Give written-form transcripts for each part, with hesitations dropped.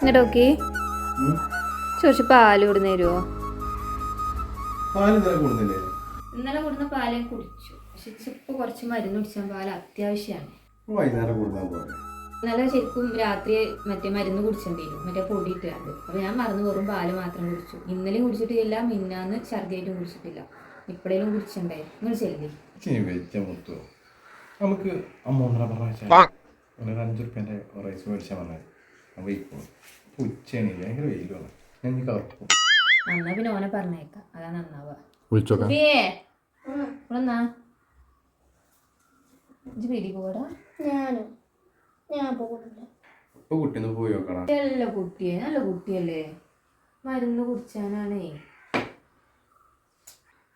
എന്നിട്ട് ഓക്കെ ചോദിച്ചു പാല് കൊടുന്ന് തരുമോ? ഇന്നലെ കൊടുന്ന പാല് ഞാൻ കുടിച്ചു. പക്ഷെ ഇപ്പൊ കുറച്ച് മരുന്ന് കുടിച്ചാൽ പാല് അത്യാവശ്യമാണ്. ഇന്നലെ ശരിക്കും രാത്രി മറ്റേ മരുന്ന് കുടിച്ചിട്ടുണ്ടായിരുന്നു, മറ്റേ പൊടി ഇട്ടാണ്ട്. അപ്പൊ ഞാൻ മറന്നു വെറും പാല് മാത്രം കുടിച്ചു. ഇന്നലെയും കുടിച്ചിട്ടില്ല, മിന്നാന്ന് ഛർദിയായിട്ടും കുടിച്ചിട്ടില്ല. ഇപ്പഴേലും കുടിച്ചിട്ടുണ്ടായി. നിങ്ങൾ ചെല്ലി നമുക്ക് ₹5 റൈസ് മേടിച്ചാൽ വന്നാൽ ഉച്ചയാണ് ഭയങ്കര വെയിലാണ്. ഞാൻ കറക്കും എന്നാ പിന്നെ ഓനെ പറഞ്ഞേക്കാം, അതാ നന്നാവുക. വിളിച്ചോക്കാം. കുട്ടിന്ന് പോയി നോക്കണം. നല്ല കുട്ടിയെ, നല്ല കുട്ടിയല്ലേ, മരുന്ന് കുടിച്ചാനാണേ.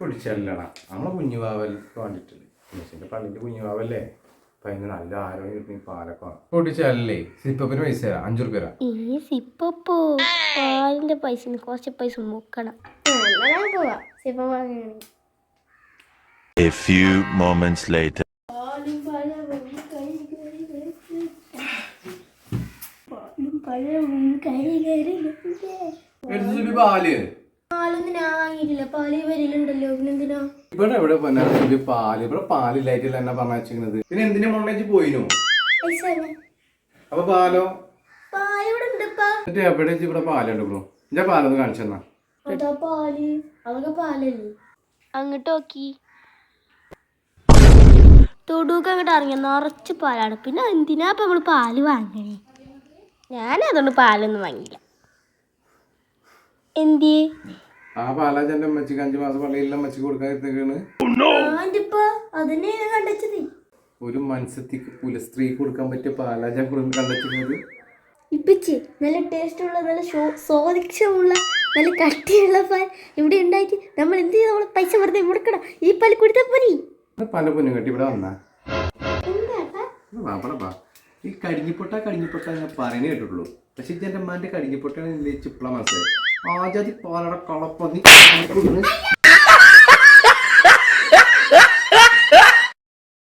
കുടിച്ചല്ലടാ നമ്മളെ കുഞ്ഞുവാവൽക്ക് വേണ്ടിട്ടില്ലേ, മിസ്സിന്റെ പള്ളിന്റെ കുഞ്ഞുവാവല്ലേ. അപ്പൊ അതിന് നല്ല ആരോഗ്യം കിട്ടുന്ന പാലൊക്കെ വേണം. കുടിച്ചല്ലേ സിപ്പപ്പിന് പൈസ തരാം, ₹5 ഈ സിപ്പപ്പോ പാലിന്റെ പൈസ കുറച്ച് പൈസ മുക്കണം. A few moments later. ഇവിടെ എവിടെ പാല്, ഇവിടെ പാലില്ലായിട്ടില്ല എന്നെ പറഞ്ഞത്. പിന്നെ എന്തിനാ മൊണ്ണേച്ച് പോയിനു? അപ്പൊ പാലോ എവിടെ ഇവിടെ പാലുണ്ട് ബ്രോ. ഞാൻ പാലൊന്ന് കാണിച്ചെന്നാ. അങ്ങോട്ട് നോക്കി തൊടുക്ക് അങ്ങോട്ട് ഇറങ്ങിയ നിറച്ച് പാലാണ്. പിന്നെ എന്തിനാ ഇപ്പൊ നമ്മള് പാല് വാങ്ങണേ? ഞാനതുകൊണ്ട് പാലൊന്നും വാങ്ങില്ല. എന്തിയെ ആ പാലാജ് എന്റെ അമ്മച്ചിക്ക് 5 മാസം പള്ളിയിലെ അമ്മച്ചിക്ക് കൊടുക്കാൻ കണ്ടത്. ഒരു മത്സ്യത്തിക്ക് പുലസ്ത്രീക്ക് കൊടുക്കാൻ പറ്റിയ പാലാജ കണ്ടെത്തുന്നത്. ഇപ്പിച്ച് നല്ല ടേസ്റ്റുള്ള, നല്ല സ്വാദിക്ഷമുള്ള, നല്ല കട്ടിയുള്ള പാൽ ഇവിടെ ഉണ്ടായിട്ട് നമ്മൾ എന്ത് ചെയ്ത് നമ്മള് പൈസ വെറുതെ മുടക്കണം. ഈ പാൽ കുടിത്താൽ പോരി. പല പൊന്നും കെട്ടി ഇവിടെ വന്നാ ഈ കടിഞ്ഞിപ്പൊട്ട ഞാൻ പറയുന്നേ കേട്ടിട്ടുള്ളൂ. പക്ഷെ എന്റെ അമ്മാന്റെ കടിഞ്ഞിപ്പൊട്ടാണ് ചിപ്പിള മനസ്സിലായി. ആജാതി പാലട കളപ്പന്നി